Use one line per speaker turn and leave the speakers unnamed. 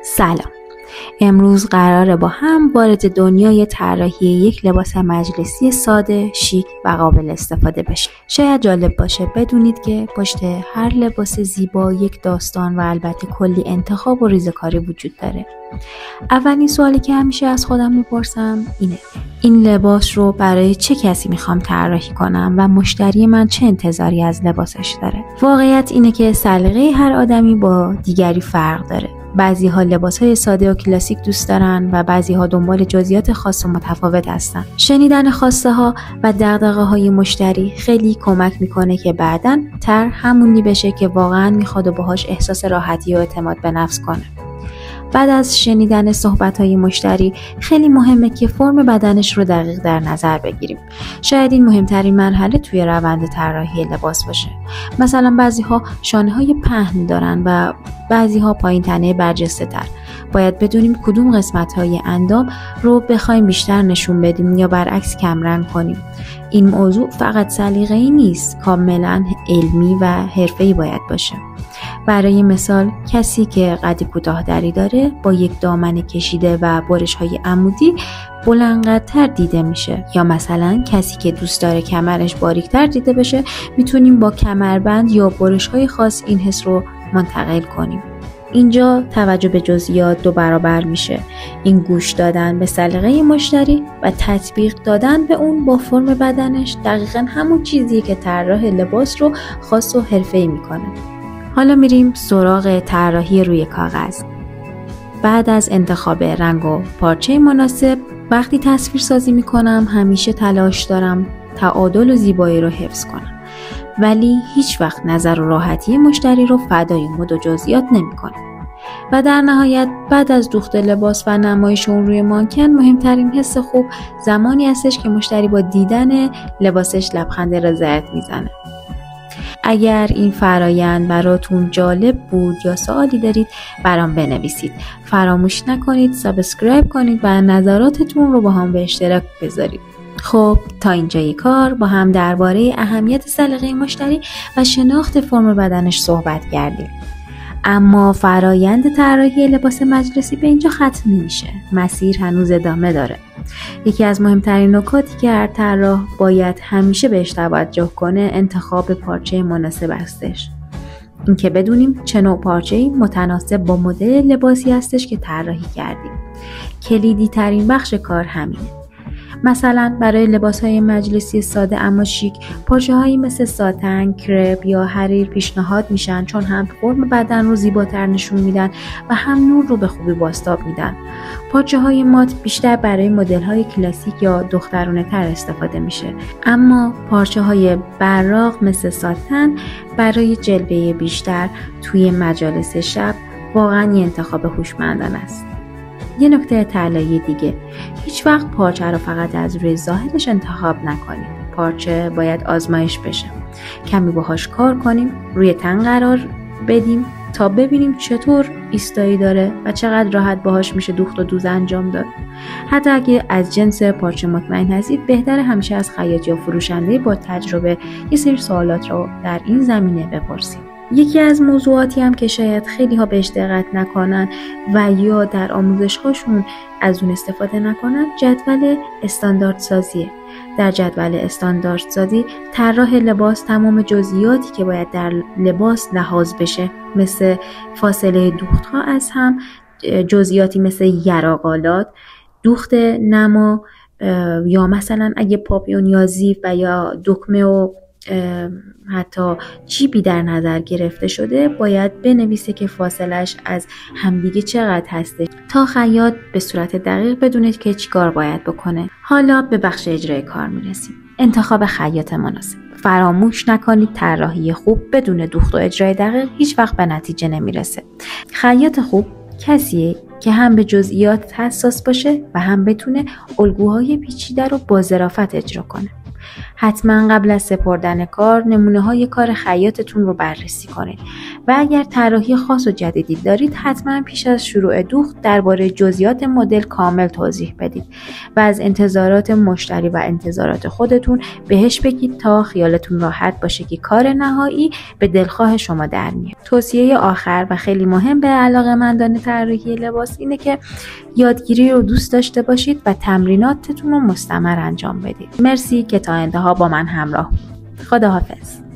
سلام. امروز قراره با هم وارد دنیای طراحی یک لباس مجلسی ساده، شیک و قابل استفاده بشیم. شاید جالب باشه بدونید که پشت هر لباس زیبا یک داستان و البته کلی انتخاب و ریزه‌کاری وجود داره. اولین سوالی که همیشه از خودم میپرسم اینه: این لباس رو برای چه کسی میخوام طراحی کنم و مشتری من چه انتظاری از لباسش داره؟ واقعیت اینه که سلیقه هر آدمی با دیگری فرق داره. بعضی‌ها لباس‌های ساده و کلاسیک دوست دارن و بعضی‌ها دنبال جزئیات خاص و متفاوت هستن. شنیدن خواسته‌ها و دغدغه‌های مشتری خیلی کمک میکنه که بعداً همونی بشه که واقعاً میخواد و باهاش احساس راحتی و اعتماد به نفس کنه. بعد از شنیدن صحبت‌های مشتری خیلی مهمه که فرم بدنش رو دقیق در نظر بگیریم. شاید این مهمترین مرحله توی روند طراحی لباس باشه. مثلا بعضی‌ها شانه‌های پهن دارن و بعضی‌ها پایین تنه برجسته‌تر. باید بدونیم کدوم قسمت‌های اندام رو بخوایم بیشتر نشون بدیم یا برعکس کمرنگ کنیم. این موضوع فقط سلیقه‌ای نیست، کاملاً علمی و حرفه‌ای باید باشه. برای مثال کسی که قد کوتاه‌تری داره با یک دامن کشیده و برش‌های عمودی بلندقدتر دیده میشه، یا مثلا کسی که دوست داره کمرش باریک‌تر دیده بشه میتونیم با کمربند یا برش‌های خاص این حس رو منتقل کنیم. اینجا توجه به جزئیات 2 برابر میشه. این گوش دادن به سلیقه مشتری و تطبیق دادن به اون با فرم بدنش دقیقاً همون چیزیه که طراح لباس رو خاص و حرفه‌ای میکنه. حالا میریم سراغ طراحی روی کاغذ. بعد از انتخاب رنگ و پارچه مناسب، وقتی تصویر سازی میکنم همیشه تلاش دارم تعادل و زیبایی رو حفظ کنم، ولی هیچ وقت نظر و راحتی مشتری رو فدای مد و جزئیات نمیکنم. و در نهایت بعد از دوخت لباس و نمایش اون روی مانکن، مهمترین حس خوب زمانی هستش که مشتری با دیدن لباسش لبخند رضایت میزنه. اگر این فرایند براتون جالب بود یا سوالی دارید برام بنویسید. فراموش نکنید سابسکرایب کنید و نظراتتون رو با هم به اشتراک بذارید. خب تا اینجای کار با هم درباره اهمیت سلیقه مشتری و شناخت فرم بدنش صحبت کردیم. اما فرایند طراحی لباس مجلسی به اینجا ختم نمیشه. مسیر هنوز ادامه داره. یکی از مهمترین نکاتی که هر طراح باید همیشه بهش توجه کنه انتخاب پارچه مناسب هستش. این که بدونیم چه نوع پارچه‌ای متناسب با مدل لباسی هستش که طراحی کردیم. کلیدی ترین بخش کار همینه. مثلا برای لباس‌های مجلسی ساده اما شیک، پارچه‌هایی مثل ساتن، کرپ یا حریر پیشنهاد میشن، چون هم فرم بدن رو زیباتر نشون میدن و هم نور رو به خوبی بازتاب میدن. پارچه‌های مات بیشتر برای مدل‌های کلاسیک یا دخترانه‌تر استفاده میشه، اما پارچه‌های براق مثل ساتن برای جلوه بیشتر توی مجالس شب واقعاً یه انتخاب هوشمندانه است. یه نکته طلایی دیگه: هیچ وقت پارچه رو فقط از روی ظاهرش انتخاب نکنید. پارچه باید آزمایش بشه. کمی باهاش کار کنیم، روی تن قرار بدیم تا ببینیم چطور ایستایی داره و چقدر راحت باهاش میشه دوخت و دوز انجام داد. حتی اگه از جنس پارچه مطمئن هستید، بهتره همیشه از خیاط یا فروشنده با تجربه یه سری سوالات رو در این زمینه بپرسید. یکی از موضوعاتی هم که شاید خیلی ها بهش دقت نکنن و یا در آموزش هاشون از اون استفاده نکنن، جدول استاندارد سازیه. در جدول استاندارد سازی طراح لباس تمام جزئیاتی که باید در لباس لحاظ بشه، مثل فاصله دوخت ها از هم، جزئیاتی مثل یراقالات، دوخت نما، یا مثلا اگه پاپیون یا زیپ و یا دکمه و حتی چیپی در نظر گرفته شده، باید بنویسه که فاصلش از همدیگه چقدر هسته تا خیاط به صورت دقیق بدونه که چیکار باید بکنه. حالا به بخش اجرای کار میرسیم. انتخاب خیاط مناسب. فراموش نکنید طراحی خوب بدون دوخت و اجرای دقیق هیچ وقت به نتیجه نمیرسه. خیاط خوب کسیه که هم به جزئیات حساس باشه و هم بتونه الگوهای پیچیده رو با ظرافت اجرا کنه. حتما قبل از سپردن کار نمونه‌های کار خیاطتون رو بررسی کنید و اگر طراحی خاص و جدیدی دارید حتما پیش از شروع دوخت درباره جزئیات مدل کامل توضیح بدید و از انتظارات مشتری و انتظارات خودتون بهش بگید تا خیالتون راحت باشه که کار نهایی به دلخواه شما در میاد. توصیه آخر و خیلی مهم به علاقه‌مندان طراحی لباس اینه که یادگیری رو دوست داشته باشید و تمریناتتون رو مستمر انجام بدید. مرسی که تا انتها با من همراه بود. خداحافظ.